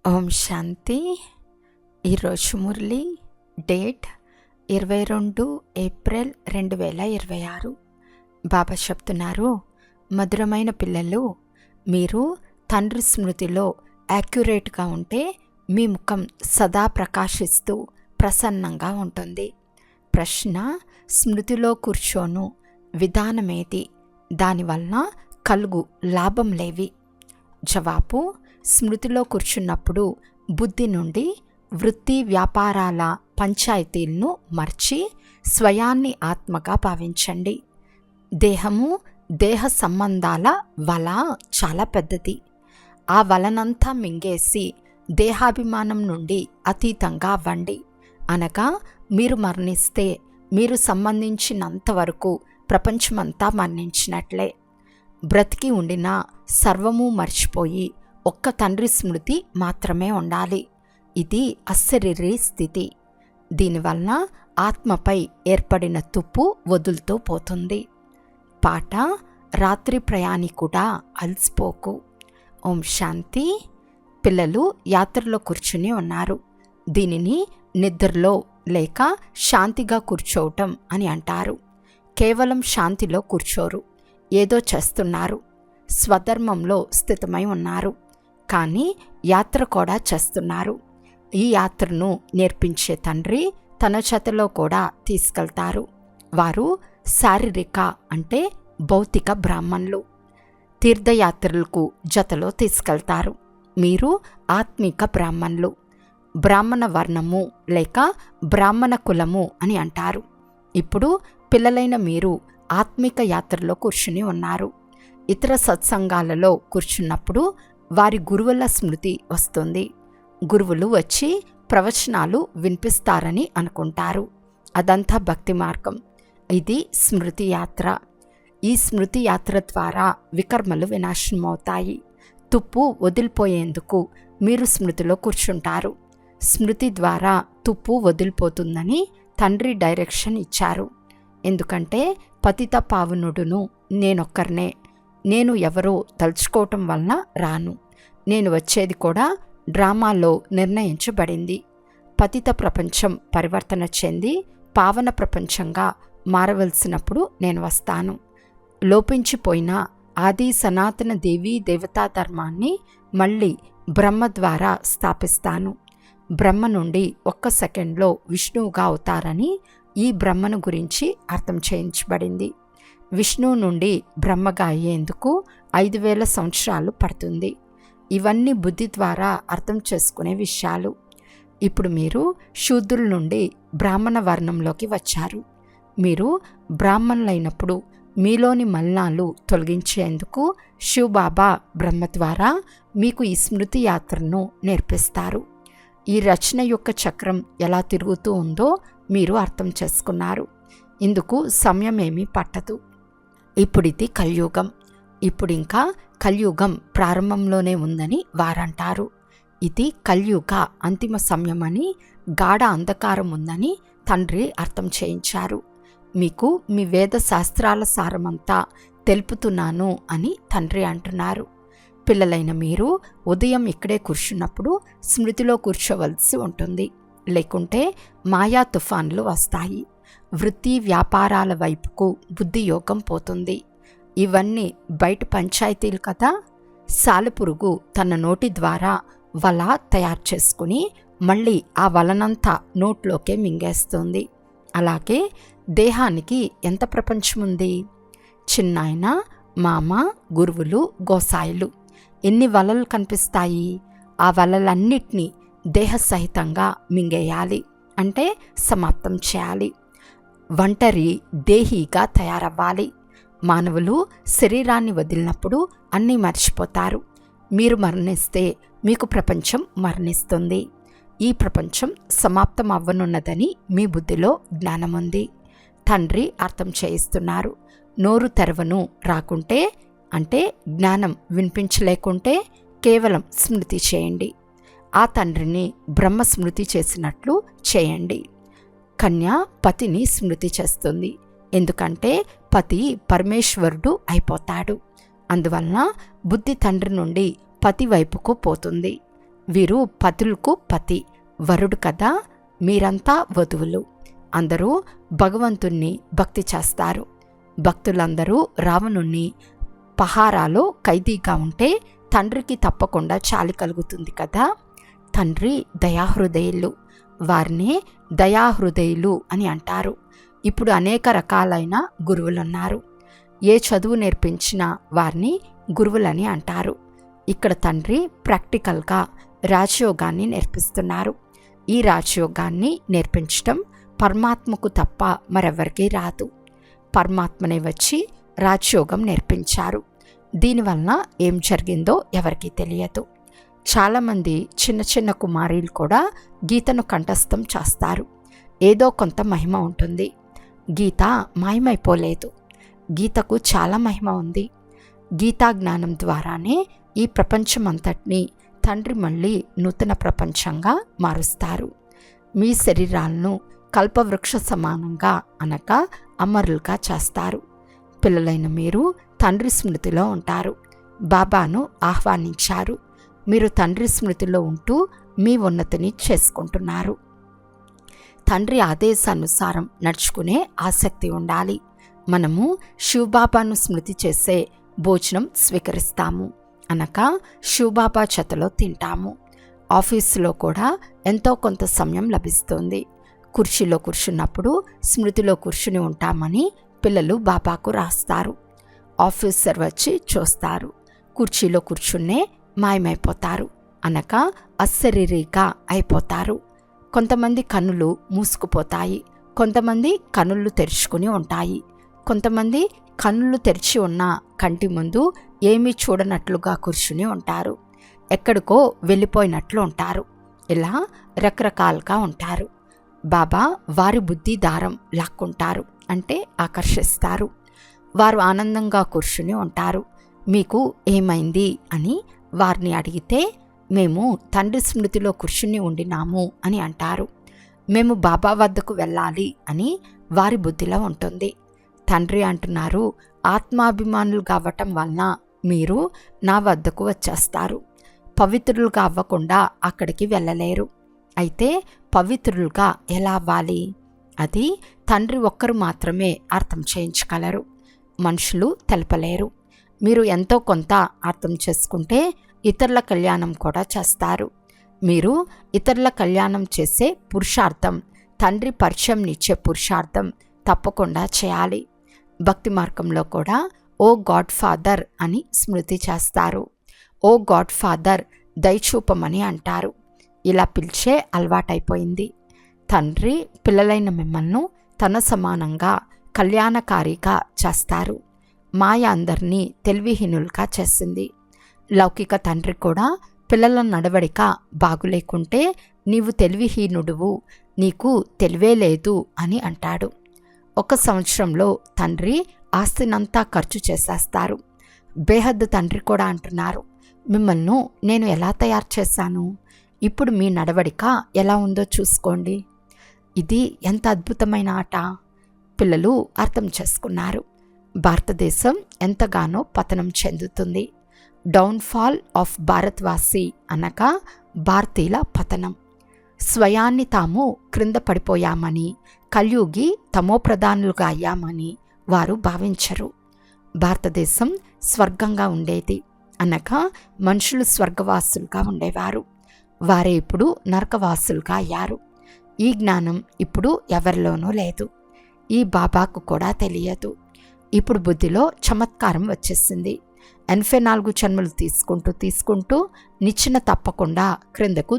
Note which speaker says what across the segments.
Speaker 1: ఓం శాంతి. ఈరోజు Murali date 22 April 2026. బాబా చెప్తున్నారు, మధురమైన పిల్లలు, మీరు తండ్రి స్మృతిలో యాక్యురేట్గా ఉంటే మీ ముఖం సదా ప్రకాశిస్తూ ప్రసన్నంగా ఉంటుంది. ప్రశ్న: స్మృతిలో కూర్చోను విధానమేది? దానివలన కలుగు లాభంలేవి? జవాబు: స్మృతిలో కూర్చున్నప్పుడు బుద్ధి నుండి వృత్తి వ్యాపారాల పంచాయతీలను మర్చి స్వయాన్ని ఆత్మగా భావించండి. దేహము, దేహ సంబంధాల వల చాలా పెద్దది. ఆ వలనంతా మింగేసి దేహాభిమానం నుండి అతీతంగా అవ్వండి. అనగా మీరు మరణిస్తే మీరు సంబంధించినంతవరకు ప్రపంచమంతా మరణించినట్లే. బ్రతికి ఉండినా సర్వము మర్చిపోయి ఒక్క తండ్రి స్మృతి మాత్రమే ఉండాలి. ఇది అశరీరీ స్థితి. దీనివలన ఆత్మపై ఏర్పడిన తుప్పు వదులుతూ పోతుంది. పాట: రాత్రి ప్రయాణికుడా అలసిపోకు. ఓం శాంతి. పిల్లలు యాత్రలో కూర్చుని ఉన్నారు. దీనిని నిద్రలో లేక శాంతిగా కూర్చోవటం అని అంటారు. కేవలం శాంతిలో కూర్చోరు, ఏదో చేస్తున్నారు. స్వధర్మంలో స్థితమై ఉన్నారు, కానీ యాత్ర కూడా చేస్తున్నారు. ఈ యాత్రను నేర్పించే తండ్రి తన చేతిలో కూడా తీసుకెళ్తారు. వారు శారీరక అంటే భౌతిక బ్రాహ్మణులు. తీర్థయాత్రలకు జతలో తీసుకెళ్తారు. మీరు ఆత్మిక బ్రాహ్మణులు. బ్రాహ్మణ వర్ణము లేక బ్రాహ్మణ కులము అని అంటారు. ఇప్పుడు పిల్లలైన మీరు ఆత్మిక యాత్రలో కూర్చుని ఉన్నారు. ఇతర సత్సంగాలలో కూర్చున్నప్పుడు వారి గురువుల స్మృతి వస్తుంది. గురువులు వచ్చి ప్రవచనాలు వినిపిస్తారని అనుకుంటారు. అదంతా భక్తి మార్గం. ఇది స్మృతి యాత్ర. ఈ స్మృతి యాత్ర ద్వారా వికర్మలు వినాశనమవుతాయి. తుప్పు వదిలిపోయేందుకు మీరు స్మృతిలో కూర్చుంటారు. స్మృతి ద్వారా తుప్పు వదిలిపోతుందని తండ్రి డైరెక్షన్ ఇచ్చారు. ఎందుకంటే పతిత పావనుడును నేనొక్కరినే. నేను ఎవరో తలుచుకోవటం వలన రాను. నేను వచ్చేది కూడా డ్రామాలో నిర్ణయించబడింది. పతిత ప్రపంచం పరివర్తన చెంది పావన ప్రపంచంగా మారవలసినప్పుడు నేను వస్తాను. లోపించిపోయిన ఆది సనాతన దేవీ దేవతా ధర్మాన్ని మళ్ళీ బ్రహ్మ ద్వారా స్థాపిస్తాను. బ్రహ్మ నుండి 1 సెకండ్లో విష్ణువుగా అవుతారని ఈ బ్రహ్మను గురించి అర్థం చేయించబడింది. విష్ణువు నుండి బ్రహ్మగా అయ్యేందుకు 5000 సంవత్సరాలు పడుతుంది. ఇవన్నీ బుద్ధి ద్వారా అర్థం చేసుకునే విషయాలు. ఇప్పుడు మీరు శూద్రుల నుండి బ్రాహ్మణ వర్ణంలోకి వచ్చారు. మీరు బ్రాహ్మణులైనప్పుడు మీలోని మలినాలు తొలగించేందుకు శివబాబా బ్రహ్మ ద్వారా మీకు ఈ స్మృతి యాత్రను నేర్పిస్తారు. ఈ రచన యొక్క చక్రం ఎలా తిరుగుతూ ఉందో మీరు అర్థం చేసుకున్నారు. ఇందుకు సమయమేమీ పట్టదు. ఇప్పుడిది కలియుగం. ఇప్పుడింకా కలియుగం ప్రారంభంలోనే ఉందని వారంటారు. ఇది కలియుగ అంతిమ సమయమని, గాఢ అంధకారం ఉందని తండ్రి అర్థం చేయించారు. మీకు మీ వేద శాస్త్రాల సారమంతా తెలుపుతున్నాను అని తండ్రి అంటున్నారు. పిల్లలైన మీరు ఉదయం ఇక్కడే కూర్చున్నప్పుడు స్మృతిలో కూర్చోవలసి ఉంటుంది. లేకుంటే మాయా తుఫాన్లు వస్తాయి. వృత్తి వ్యాపారాల వైపుకు బుద్ధి యోగం పోతుంది. ఇవన్నీ బయట పంచాయతీలు కదా. సాలెపురుగు తన నోటి ద్వారా వల తయారు చేసుకుని మళ్ళీ ఆ వలనంతా నోట్లోకే మింగేస్తుంది. అలాగే దేహానికి ఎంత ప్రపంచం ఉంది? చిన్నాయన, మామ, గురువులు, గోసాయిలు, ఎన్ని వలలు కనిపిస్తాయి? ఆ వలలన్నిటినీ దేహ సహితంగా మింగేయాలి, అంటే సమాప్తం చేయాలి. ఒంటరి దేహీగా తయారవ్వాలి. మానవులు శరీరాన్ని వదిలినప్పుడు అన్నీ మర్చిపోతారు. మీరు మరణిస్తే మీకు ప్రపంచం మరణిస్తుంది. ఈ ప్రపంచం సమాప్తం అవ్వనున్నదని మీ బుద్ధిలో జ్ఞానం ఉంది. తండ్రి అర్థం చేయిస్తున్నారు. నోరు తెరవను రాకుంటే అంటే జ్ఞానం వినిపించలేకుంటే కేవలం స్మృతి చేయండి. ఆ తండ్రిని బ్రహ్మ స్మృతి చేసినట్లు చేయండి. కన్య పతిని స్మృతి చేస్తుంది. ఎందుకంటే పతి పరమేశ్వరుడు అయిపోతాడు. అందువలన బుద్ధి తండ్రి నుండి పతి వైపుకు పోతుంది. వీరు పతులకు పతి, వరుడు కదా, మీరంతా వధువులు. అందరూ భగవంతుణ్ణి భక్తి చేస్తారు. భక్తులందరూ రావణుణ్ణి పహారాలో ఖైదీగా ఉంటే తండ్రికి తప్పకుండా చాలి కలుగుతుంది కదా. తండ్రి దయాహృదయులు, వారినే దయాహృదయులు అని అంటారు. ఇప్పుడు అనేక రకాలైన గురువులున్నారు. ఏ చదువు నేర్పించినా వారిని గురువులని అంటారు. ఇక్కడ తండ్రి ప్రాక్టికల్గా రాజయోగాన్ని నేర్పిస్తున్నారు. ఈ రాజయోగాన్ని నేర్పించటం పరమాత్మకు తప్ప మరెవరికీ రాదు. పరమాత్మనే వచ్చి రాజయోగం నేర్పించారు. దీనివలన ఏం జరిగిందో ఎవరికీ తెలియదు. చాలామంది చిన్న చిన్న కుమారీలు కూడా గీతను కంఠస్థం చేస్తారు. ఏదో కొంత మహిమ ఉంటుంది. గీత మాయమైపోలేదు. గీతకు చాలా మహిమ ఉంది. గీతా జ్ఞానం ద్వారానే ఈ ప్రపంచమంతటినీ తండ్రి మళ్ళీ నూతన ప్రపంచంగా మారుస్తారు. మీ శరీరాలను కల్పవృక్ష సమానంగా అనగా అమరులుగా చేస్తారు. పిల్లలైన మీరు తండ్రి స్మృతిలో ఉంటారు. బాబాను ఆహ్వానించారు. మీరు తండ్రి స్మృతిలో ఉంటూ మీ ఉన్నతిని చేసుకుంటున్నారు. తండ్రి ఆదేశానుసారం నడుచుకునే ఆసక్తి ఉండాలి. మనము శివబాబాను స్మృతి చేసే భోజనం స్వీకరిస్తాము అనగా శివబాబా చేతలో తింటాము. ఆఫీసులో కూడా ఎంతో కొంత సమయం లభిస్తుంది. కుర్చీలో కూర్చున్నప్పుడు స్మృతిలో కూర్చుని ఉంటామని పిల్లలు బాబాకు రాస్తారు. ఆఫీసర్ వచ్చి చూస్తారు. కుర్చీలో కూర్చునే మాయమైపోతారు అనగా అశరీరిగా అయిపోతారు. కొంతమంది కన్నులు మూసుకుపోతాయి, కొంతమంది కన్నులు తెరుచుకుని ఉంటాయి. కొంతమంది కన్నులు తెరిచి ఉన్న కంటి ముందు ఏమీ చూడనట్లుగా కూర్చుని ఉంటారు. ఎక్కడికో వెళ్ళిపోయినట్లు ఉంటారు. ఇలా రకరకాలుగా ఉంటారు. బాబా వారి బుద్ధి దారం లాక్కుంటారు, అంటే ఆకర్షిస్తారు. వారు ఆనందంగా కూర్చుని ఉంటారు. మీకు ఏమైంది అని వారిని అడిగితే మేము తండ్రి స్మృతిలో కూర్చుని ఉండినాము అని అంటారు. మేము బాబా వద్దకు వెళ్ళాలి అని వారి బుద్ధిలో ఉంటుంది. తండ్రి అంటున్నారు, ఆత్మాభిమానులుగా అవ్వటం వలన మీరు నా వద్దకు వచ్చేస్తారు. పవిత్రులుగా అవ్వకుండా అక్కడికి వెళ్ళలేరు. అయితే పవిత్రులుగా ఎలా అవ్వాలి? అది తండ్రి ఒక్కరు మాత్రమే అర్థం చేయించగలరు. మనుషులు తెలపలేరు. మీరు ఎంతో కొంత అర్థం చేసుకుంటే ఇతరుల కళ్యాణం కూడా చేస్తారు. మీరు ఇతరుల కళ్యాణం చేసే పురుషార్థం, తండ్రి పరిచయం ఇచ్చే పురుషార్థం తప్పకుండా చేయాలి. భక్తి మార్గంలో కూడా ఓ గాడ్ ఫాదర్ అని స్మృతి చేస్తారు. ఓ గాడ్ ఫాదర్ దయచూపమని అంటారు. ఇలా పిలిచే అలవాటైపోయింది. తండ్రి పిల్లలైన మిమ్మల్ని తన సమానంగా కళ్యాణకారిగా చేస్తారు. మాయ అందరినీ తెలివిహీనులుగా చేసింది. లౌకిక తండ్రి కూడా పిల్లల నడవడిక బాగులేకుంటే నీవు తెలివిహీనుడువు, నీకు తెలివే లేదు అని అంటాడు. 1 సంవత్సరంలో తండ్రి ఆస్తినంతా ఖర్చు చేసేస్తారు. బేహద్దు తండ్రి కూడా అంటున్నారు, మిమ్మల్ని నేను ఎలా తయారు చేశాను, ఇప్పుడు మీ నడవడిక ఎలా ఉందో చూసుకోండి. ఇది ఎంత అద్భుతమైన ఆట. పిల్లలు అర్థం చేసుకున్నారు. భారతదేశం ఎంతగానో పతనం చెందుతుంది. డౌన్ఫాల్ ఆఫ్ భారత్వాసి అనగా భారతీయుల పతనం. స్వయాన్ని తాము క్రింద పడిపోయామని, కలియుగి తమోప్రధానులుగా అయ్యామని వారు భావించరు. భారతదేశం స్వర్గంగా ఉండేది అనగా మనుషులు స్వర్గవాసులుగా ఉండేవారు. వారే ఇప్పుడు నరకవాసులుగా అయ్యారు. ఈ జ్ఞానం ఇప్పుడు ఎవరిలోనూ లేదు. ఈ బాబాకు కూడా తెలియదు. ఇప్పుడు బుద్ధిలో చమత్కారం వచ్చేసింది. 84 జన్మలు తీసుకుంటూ నిచ్చెన తప్పకుండా క్రిందకు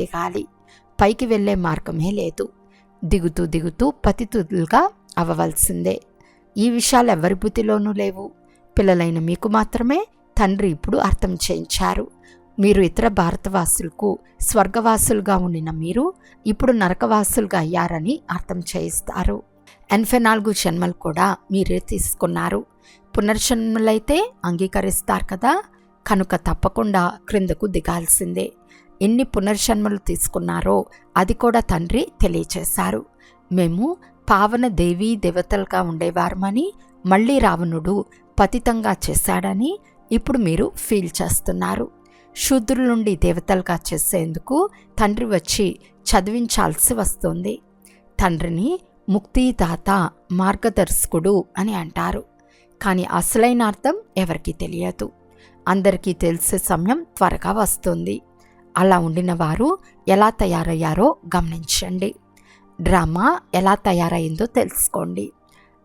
Speaker 1: దిగాలి. పైకి వెళ్ళే మార్గమే లేదు. దిగుతూ పతితులుగా అవ్వవలసిందే. ఈ విషయాలు ఎవరి బుద్ధిలోనూ లేవు. పిల్లలైన మీకు మాత్రమే తండ్రి ఇప్పుడు అర్థం చేయించారు. మీరు ఇతర భారతవాసులకు స్వర్గవాసులుగా ఉండిన మీరు ఇప్పుడు నరకవాసులుగా అయ్యారని అర్థం చేయిస్తారు. 84 జన్మలు కూడా మీరే తీసుకున్నారు. పునర్జన్మలైతే అంగీకరిస్తారు కదా, కనుక తప్పకుండా క్రిందకు దిగాల్సిందే. ఎన్ని పునర్జన్మలు తీసుకున్నారో అది కూడా తండ్రి తెలియచేశారు. మేము పావన దేవీ దేవతలుగా ఉండేవారమని, మళ్ళీ రావణుడు పతితంగా చేశాడని ఇప్పుడు మీరు ఫీల్ చేస్తున్నారు. శూద్రుల నుండి దేవతలుగా చేసేందుకు తండ్రి వచ్చి చదివించాల్సి వస్తుంది. తండ్రిని ముక్తిదాత, మార్గదర్శకుడు అని అంటారు. కానీ అసలైన అర్థం ఎవరికీ తెలియదు. అందరికీ తెలిసే సమయం త్వరగా వస్తుంది. అలా ఉండిన వారు ఎలా తయారయ్యారో గమనించండి. డ్రామా ఎలా తయారైందో తెలుసుకోండి.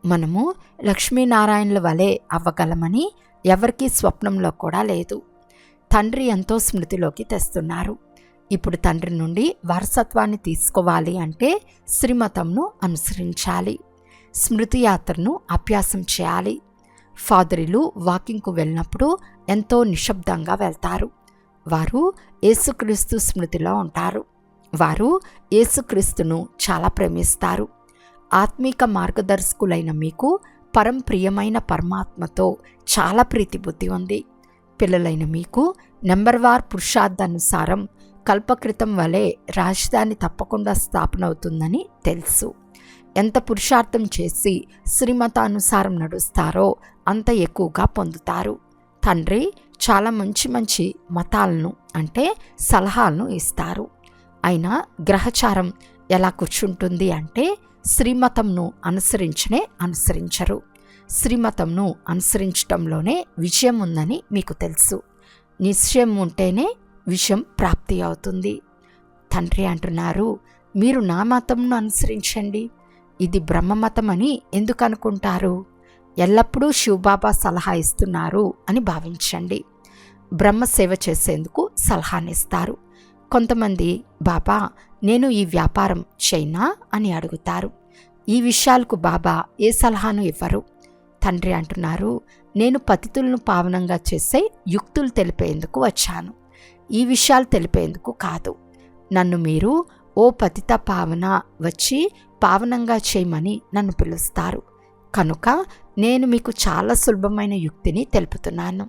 Speaker 1: మనము లక్ష్మీనారాయణుల వలె అవ్వగలమని ఎవరికీ స్వప్నంలో కూడా లేదు. తండ్రి ఎంతో స్మృతిలోకి తెస్తున్నారు. ఇప్పుడు తండ్రి నుండి వారసత్వాన్ని తీసుకోవాలి అంటే శ్రీమతంను అనుసరించాలి. స్మృతి యాత్రను అభ్యాసం చేయాలి. ఫాదరులు వాకింగ్కు వెళ్ళినప్పుడు ఎంతో నిశ్శబ్దంగా వెళ్తారు. వారు యేసుక్రీస్తు స్మృతిలో ఉంటారు. వారు యేసుక్రీస్తును చాలా ప్రేమిస్తారు. ఆత్మీక మార్గదర్శకులైన మీకు ప్రియమైన పరమాత్మతో చాలా ప్రీతి బుద్ధి ఉంది. పిల్లలైన మీకు నెంబర్వార్ పురుషార్థానుసారం కల్పకృతం వలె రాజధాని తప్పకుండా స్థాపన అవుతుందని తెలుసు. ఎంత పురుషార్థం చేసి శ్రీమతానుసారం నడుస్తారో అంత ఎక్కువగా పొందుతారు. తండ్రి చాలా మంచి మంచి మతాలను అంటే సలహాలను ఇస్తారు. అయినా గ్రహచారం ఎలా కూర్చుంటుంది అంటే శ్రీమతంను అనుసరించరు. శ్రీమతంను అనుసరించటంలోనే విజయం ఉందని మీకు తెలుసు. నిశ్చయం ఉంటేనే విషయం ప్రాప్తి అవుతుంది. తండ్రి అంటున్నారు, మీరు నా మతంను అనుసరించండి. ఇది బ్రహ్మమతం అని ఎందుకు అనుకుంటారు? ఎల్లప్పుడూ శివబాబా సలహా ఇస్తున్నారు అని భావించండి. బ్రహ్మ సేవ చేసేందుకు సలహానిస్తారు. కొంతమంది బాబా నేను ఈ వ్యాపారం చేయనా అని అడుగుతారు. ఈ విషయాలకు బాబా ఏ సలహాను ఇవ్వరు. తండ్రి అంటున్నారు, నేను పతితులను పావనంగా చేసే యుక్తులు తెలిపేందుకు వచ్చాను, ఈ విషయాలు తెలిపేందుకు కాదు. నన్ను మీరు ఓ పతిత పావన వచ్చి పావనంగా చేయమని నన్ను పిలుస్తారు. కనుక నేను మీకు చాలా సులభమైన యుక్తిని తెలుపుతున్నాను.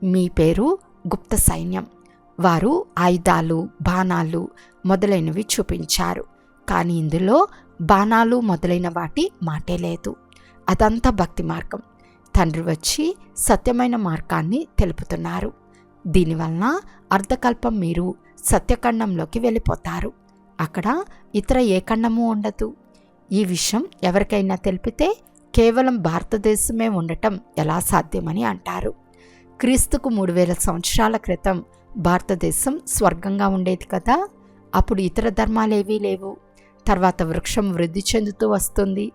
Speaker 1: మీ పేరు గుప్త సైన్యం. వారు ఆయుధాలు, బాణాలు మొదలైనవి చూపించారు. కానీ ఇందులో బాణాలు మొదలైన వాటి మాటే లేదు. అదంతా భక్తి మార్గం. తండ్రి వచ్చి సత్యమైన మార్గాన్ని తెలుపుతున్నారు. దీనివలన అర్ధకల్పం మీరు సత్యఖండంలోకి వెళ్ళిపోతారు. అక్కడ ఇతర ఏ ఖండము ఉండదు. ఈ విషయం ఎవరికైనా తెలిపితే కేవలం భారతదేశమే ఉండటం ఎలా సాధ్యమని అంటారు. క్రీస్తుకు 3000 సంవత్సరాల క్రితం భారతదేశం స్వర్గంగా ఉండేది కదా. అప్పుడు ఇతర ధర్మాలేవీ లేవు. తర్వాత వృక్షం వృద్ధి చెందుతూ వస్తుంది.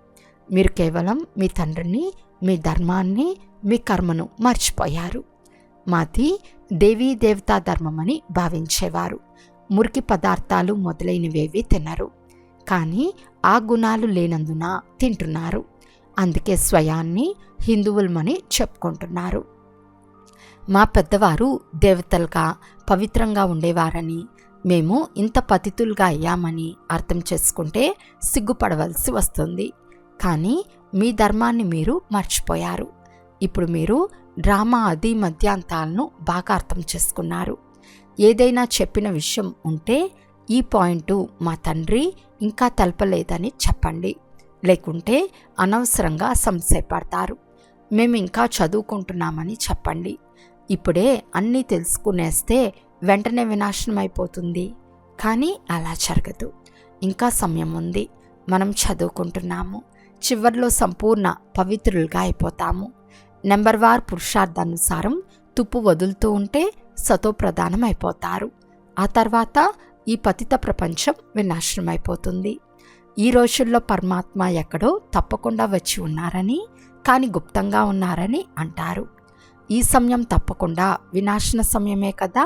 Speaker 1: మీరు కేవలం మీ తండ్రిని, మీ ధర్మాన్ని, మీ కర్మను మర్చిపోయారు. మాది దేవీ దేవతా ధర్మమని భావించేవారు. మురికి పదార్థాలు మొదలైనవేవి తినరు. కానీ ఆ గుణాలు లేనందున తింటున్నారు. అందుకే స్వయాన్ని హిందువులమని చెప్పుకుంటున్నారు. మా పెద్దవారు దేవతలుగా పవిత్రంగా ఉండేవారని, మేము ఇంత పతితులుగా అయ్యామని అర్థం చేసుకుంటే సిగ్గుపడవలసి వస్తుంది. కానీ మీ ధర్మాన్ని మీరు మర్చిపోయారు. ఇప్పుడు మీరు డ్రామా ఆది మధ్యాంతాలను బాగా అర్థం చేసుకున్నారు. ఏదైనా చెప్పిన విషయం ఉంటే ఈ పాయింట్ మా తండ్రి ఇంకా తెలపలేదని చెప్పండి. లేకుంటే అనవసరంగా సంశయపడతారు. మేము ఇంకా చదువుకుంటున్నామని చెప్పండి. ఇప్పుడే అన్నీ తెలుసుకునేస్తే వెంటనే వినాశనం అయిపోతుంది. కానీ అలా జరగదు. ఇంకా సమయం ఉంది. మనం చదువుకుంటున్నాము. చివరిలో సంపూర్ణ పవిత్రులుగా అయిపోతాము. నెంబర్వార్ పురుషార్థానుసారం తుప్పు వదులుతూ ఉంటే సతోప్రధానం అయిపోతారు. ఆ తర్వాత ఈ పతిత ప్రపంచం వినాశనం అయిపోతుంది. ఈ రోజుల్లో పరమాత్మ ఎక్కడో తప్పకుండా వచ్చి ఉన్నారని, కానీ గుప్తంగా ఉన్నారని అంటారు. ఈ సమయం తప్పకుండా వినాశన సమయమే కదా.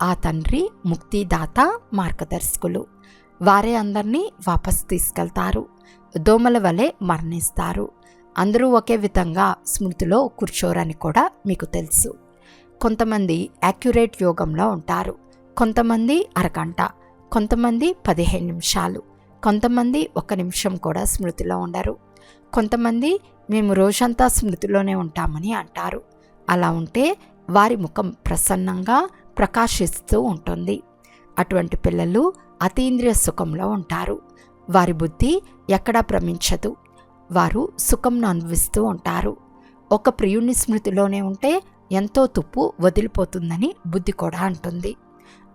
Speaker 1: ఆ తండ్రి ముక్తిదాత, మార్గదర్శకులు. వారే అందరినీ వాపస్ తీసుకెళ్తారు. దోమల వలె మరణిస్తారు. అందరూ ఒకే విధంగా స్మృతిలో కూర్చోరని కూడా మీకు తెలుసు. కొంతమంది యాక్యురేట్ యోగంలో ఉంటారు. కొంతమంది అరగంట, కొంతమంది 15 నిమిషాలు, కొంతమంది 1 నిమిషం కూడా స్మృతిలో ఉండరు. కొంతమంది మేము రోజంతా స్మృతిలోనే ఉంటామని అంటారు. అలా ఉంటే వారి ముఖం ప్రసన్నంగా ప్రకాశిస్తూ ఉంటుంది. అటువంటి పిల్లలు అతీంద్రియ సుఖంలో ఉంటారు. వారి బుద్ధి ఎక్కడా భ్రమించదు. వారు సుఖంను అనుభవిస్తూ ఉంటారు. ఒక ప్రియుని స్మృతిలోనే ఉంటే ఎంతో తుప్పు వదిలిపోతుందని బుద్ధి కూడా అంటుంది.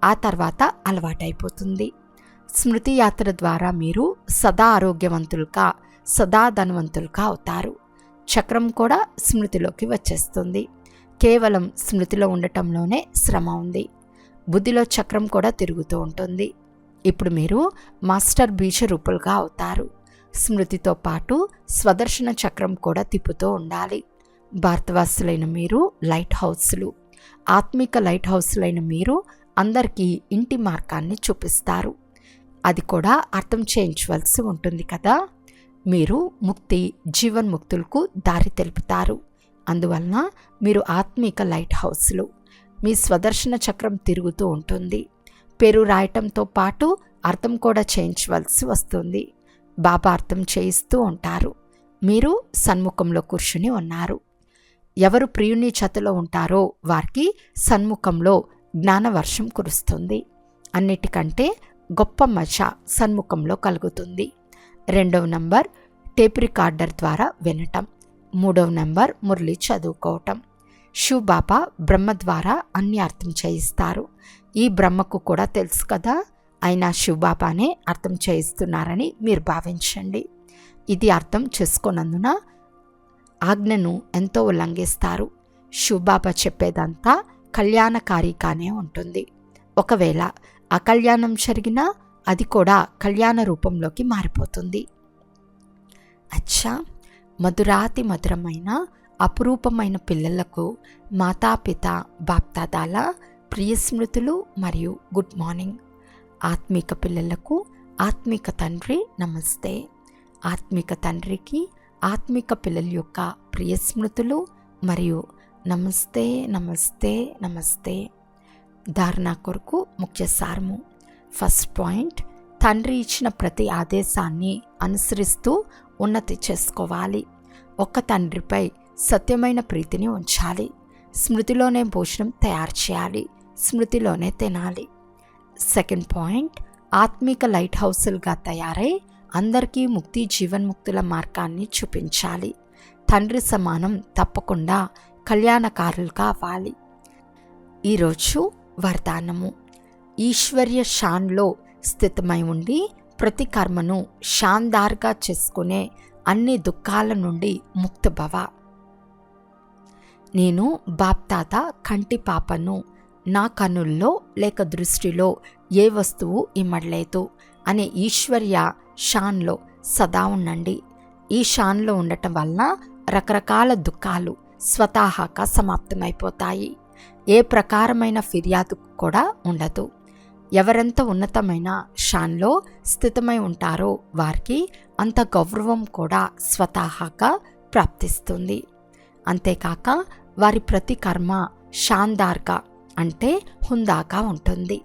Speaker 1: ఆ తర్వాత అలవాటైపోతుంది. స్మృతి యాత్ర ద్వారా మీరు సదా ఆరోగ్యవంతులుగా, సదా ధనవంతులుగా అవుతారు. చక్రం కూడా స్మృతిలోకి వచ్చేస్తుంది. కేవలం స్మృతిలో ఉండటంలోనే శ్రమ ఉంది. బుద్ధిలో చక్రం కూడా తిరుగుతూ ఉంటుంది. ఇప్పుడు మీరు మాస్టర్ బీజ రూపులుగా అవుతారు. స్మృతితో పాటు స్వదర్శన చక్రం కూడా తిప్పుతూ ఉండాలి. భారతవాసులైన మీరు లైట్ హౌస్లు, ఆత్మిక లైట్ హౌస్లైన మీరు అందరికీ ఇంటి మార్గాన్ని చూపిస్తారు. అది కూడా అర్థం చేయించవలసి ఉంటుంది కదా. మీరు ముక్తి, జీవన్ముక్తులకు దారి తెలుపుతారు. అందువలన మీరు ఆత్మిక లైట్ హౌస్లు. మీ స్వదర్శన చక్రం తిరుగుతూ ఉంటుంది. పేరు రాయటంతో పాటు అర్థం కూడా చేయించవలసి వస్తుంది. బాబా అర్థం చేయిస్తూ ఉంటారు. మీరు సన్ముఖంలో కూర్చుని ఉన్నారు. ఎవరు ప్రియుని చెతలో ఉంటారో వారికి సన్ముఖంలో జ్ఞానవర్షం కురుస్తుంది. అన్నిటికంటే గొప్ప మజా సన్ముఖంలో కలుగుతుంది. 2వ నంబర్ టేప్ రికార్డర్ ద్వారా వినటం. 3వ నంబర్ మురళి చదువుకోవటం. శివ్ బాబా బ్రహ్మ ద్వారా అన్ని అర్థం చేయిస్తారు. ఈ బ్రహ్మకు కూడా తెలుసు కదా, అయినా శివ్ బాబానే అర్థం చేయిస్తున్నారని మీరు భావించండి. ఇది అర్థం చేసుకున్నందున ఆజ్ఞను ఎంతో ఉల్లంఘిస్తారు. శివ్ బాబా చెప్పేదంతా కళ్యాణకారిగానే ఉంటుంది. ఒకవేళ అకళ్యాణం జరిగినా అది కూడా కళ్యాణ రూపంలోకి మారిపోతుంది. అచ్చా, మధురాతి మధురమైన అపురూపమైన పిల్లలకు మాతాపిత బాప్దాదాల ప్రియ స్మృతులు మరియు గుడ్ మార్నింగ్. ఆత్మిక పిల్లలకు ఆత్మిక తండ్రి నమస్తే. ఆత్మిక తండ్రికి ఆత్మిక పిల్లల యొక్క ప్రియ స్మృతులు మరియు నమస్తే నమస్తే నమస్తే. ధారణ కొరకు ముఖ్య సారము. ఫస్ట్ పాయింట్, తండ్రి ఇచ్చిన ప్రతి ఆదేశాన్ని అనుసరిస్తూ ఉన్నతి చేసుకోవాలి. ఒక్క తండ్రిపై సత్యమైన ప్రీతిని ఉంచాలి. స్మృతిలోనే భోజనం తయారు చేయాలి, స్మృతిలోనే తినాలి. సెకండ్ పాయింట్, ఆత్మిక లైట్ హౌస్లుగా తయారై అందరికీ ముక్తి జీవన్ముక్తుల మార్గాన్ని చూపించాలి. తండ్రి సమానం తప్పకుండా కళ్యాణకారులుగా అవ్వాలి. ఈరోజు వరదానము. ఈశ్వర్య షాన్లో స్థితమై ఉండి ప్రతి కర్మను షాన్దార్గా చేసుకునే అన్ని దుఃఖాల నుండి ముక్తభవ. నేను బాప్తాత కంటి పాపను, నా కనుల్లో లేక దృష్టిలో ఏ వస్తువు ఇమ్మడలేదు అనే ఈశ్వర్య షాన్లో సదా ఉండండి. ఈ షాన్లో ఉండటం వలన రకరకాల దుఃఖాలు స్వతహాగా సమాప్తమైపోతాయి. ఏ ప్రకారమైన ఫిర్యాదు కూడా ఉండదు. ఎవరెంత ఉన్నతమైన షాన్లో స్థితమై ఉంటారో వారికి అంత గౌరవం కూడా స్వతహాగా ప్రాప్తిస్తుంది. అంతేకాక వారి ప్రతి కర్మ షాన్దార్గా అంటే హుందాగా ఉంటుంది.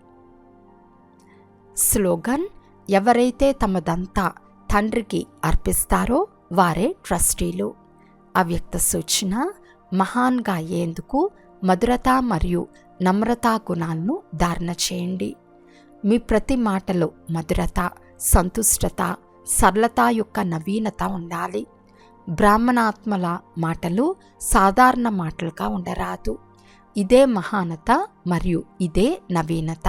Speaker 1: స్లోగన్: ఎవరైతే తమదంతా తండ్రికి అర్పిస్తారో వారే ట్రస్టీలు. అవ్యక్త సూచన: మహాన్గా అయ్యేందుకు మధురత మరియు నమ్రతా గుణాలను ధారణ చేయండి. మీ ప్రతి మాటలో మధురత, సంతుష్టత, సరళత యొక్క నవీనత ఉండాలి. బ్రాహ్మణాత్మల మాటలు సాధారణ మాటలుగా ఉండరాదు. ఇదే మహానత మరియు ఇదే నవీనత.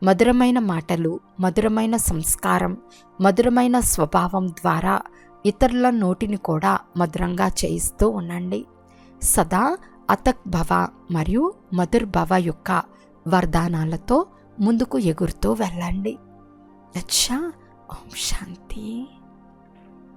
Speaker 1: మధురమైన మాటలు, మధురమైన సంస్కారం, మధురమైన స్వభావం ద్వారా ఇతరుల నోటిని కూడా మధురంగా చేయిస్తూ ఉండండి. సదా అతక్ భవ మరియు మధుర్ భవ యొక్క వరదానాలతో ముందుకు ఎగురుతూ వెళ్ళండి. అచ్చా, ఓం శాంతి.